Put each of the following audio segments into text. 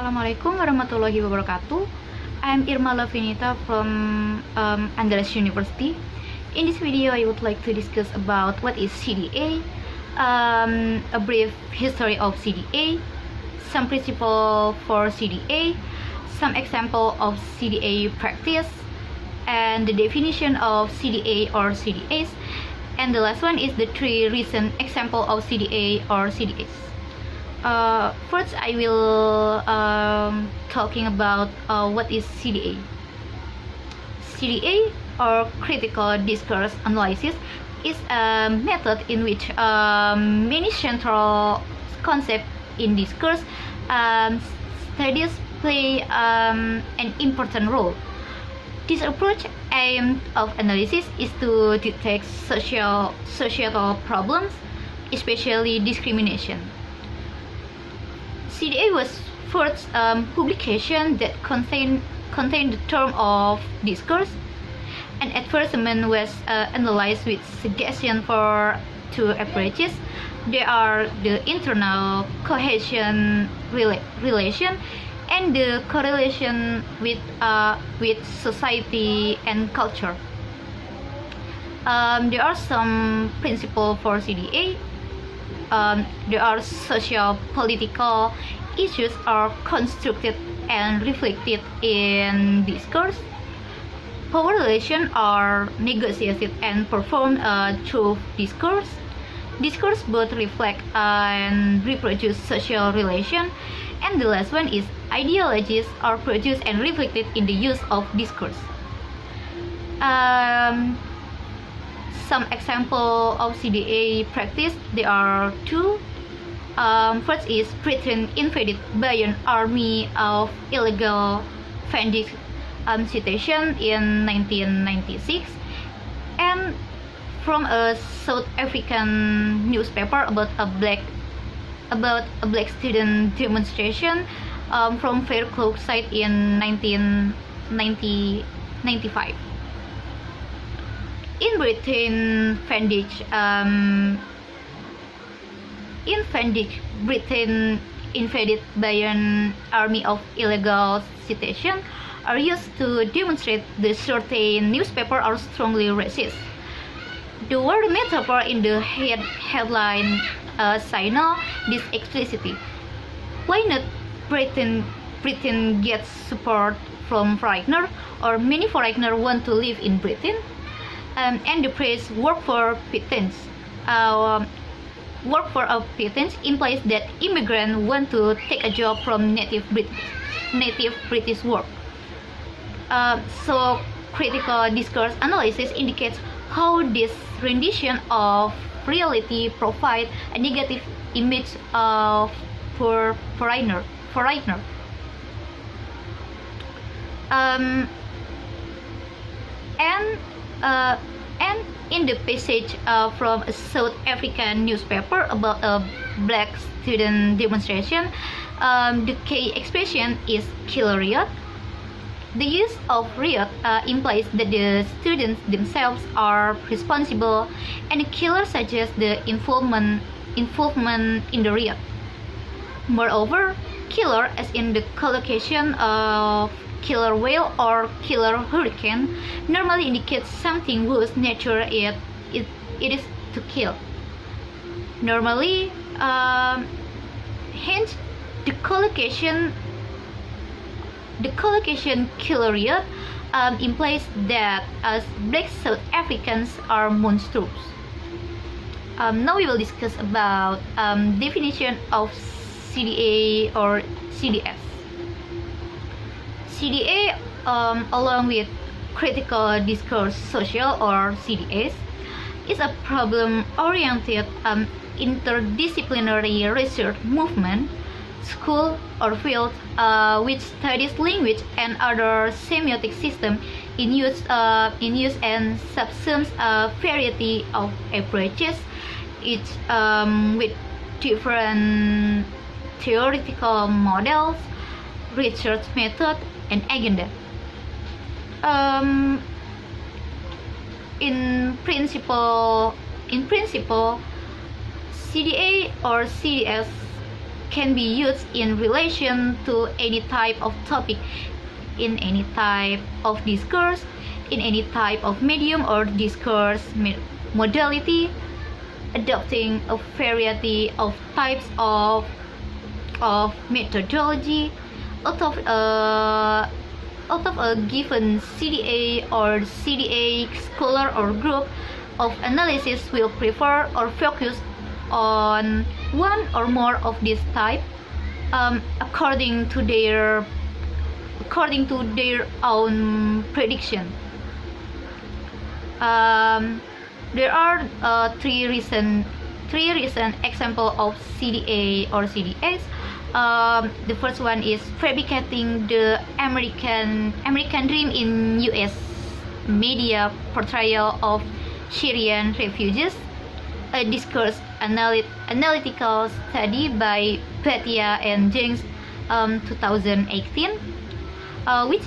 Assalamualaikum warahmatullahi wabarakatuh. I'm Irma Lavinita from Andalas University. In this video, I would like to discuss about what is CDA, a brief history of CDA, some principle for CDA, some example of CDA practice, and the definition of CDA or CDAs, and the last one is the 3 recent example of CDA or CDAs. First, I will talking about what is CDA. CDA or critical discourse analysis is a method in which many central concepts in discourse studies play an important role. This approach aim of analysis is to detect societal problems, especially discrimination. CDA was first publication that contained the term of discourse, and at first was analyzed with suggestion for 2 approaches. There are the internal cohesion relation and the correlation with society and culture. There are some principles for CDA. There are social political issues are constructed and reflected in discourse. Power relations are negotiated and performed through discourse. Discourse both reflect and reproduce social relations. And the last one is ideologies are produced and reflected in the use of discourse. Some example of CDA practice, there are 2. First is Britain invaded by an army of illegal French citation in 1996, and from a South African newspaper about a black student demonstration from Fairclough site in 1995. In Britain, Britain invaded by an army of illegal citation are used to demonstrate the certain newspaper are strongly racist. The word metaphor in the headline signal this explicitly. Why not Britain gets support from foreigner, or many foreigner want to live in Britain? And the phrase work for pittance. Work for a pittance implies that immigrants want to take a job from native British work. So critical discourse analysis indicates how this rendition of reality provides a negative image of foreigner. And in the passage from a South African newspaper about a black student demonstration, the key expression is killer riot. The use of riot implies that the students themselves are responsible, and the killer suggests the involvement in the riot. Moreover, killer, as in the collocation of killer whale or killer hurricane, normally indicates something whose nature it is to kill. Normally, hence the collocation killer riot implies that as black South Africans are monstrous. Now we will discuss about definition of CDA or CDS. CDA, along with critical discourse social or CDS, is a problem-oriented interdisciplinary research movement, school or field which studies language and other semiotic systems in use and subsumes a variety of approaches, each with different theoretical models, research method, and agenda. In principle, CDA or CDS can be used in relation to any type of topic, in any type of discourse, in any type of medium or discourse modality, adopting a variety of types of methodology out of a given CDA or CDA scholar or group of analysis will prefer or focus on one or more of these type according to their own prediction. There are three recent examples of CDA or CDS. The first one is fabricating the American dream in U.S. media portrayal of Syrian refugees, a discourse analytical study by Bhatia and James 2018, which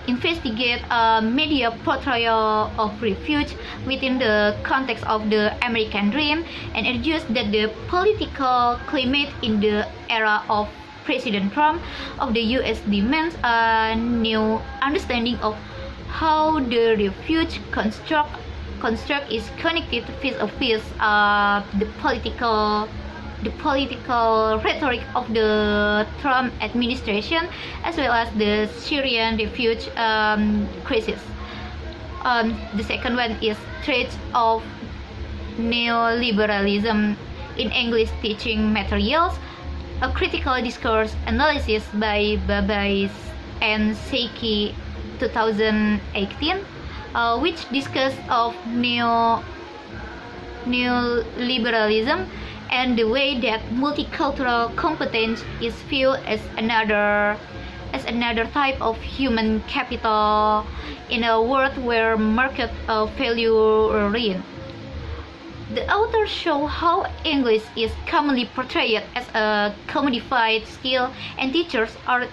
investigate media portrayal of refuge within the context of the American dream, and argues that the political climate in the era of President Trump of the U.S. demands a new understanding of how the refuge construct is connected vis-a-vis the political rhetoric of the Trump administration, as well as the Syrian refugee crisis. The second one is Threats of Neoliberalism in English Teaching Materials, a critical discourse analysis by Babais and Seiki 2018, which discuss of neoliberalism and the way that multicultural competence is viewed as another type of human capital in a world where market value reign. The authors show how English is commonly portrayed as a commodified skill, and teachers are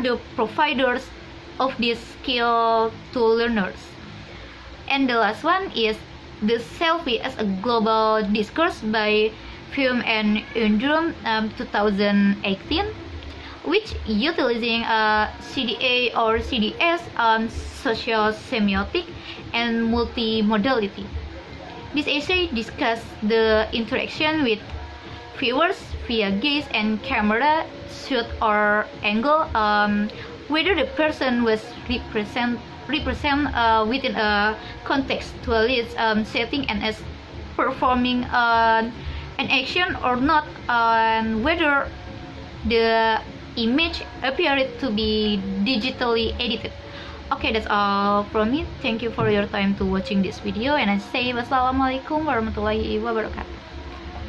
the providers of this skill to learners. And the last one is the selfie as a global discourse by Film and Undrum 2018, which utilizing CDA or CDS social semiotic and multimodality. This essay discusses the interaction with viewers via gaze and camera shoot or angle, whether the person was represent within a contextualist setting and as performing an action or not, and whether the image appeared to be digitally edited. Okay, that's all from me. Thank you for your time to watching this video, and I say wassalamualaikum warahmatullahi wabarakatuh.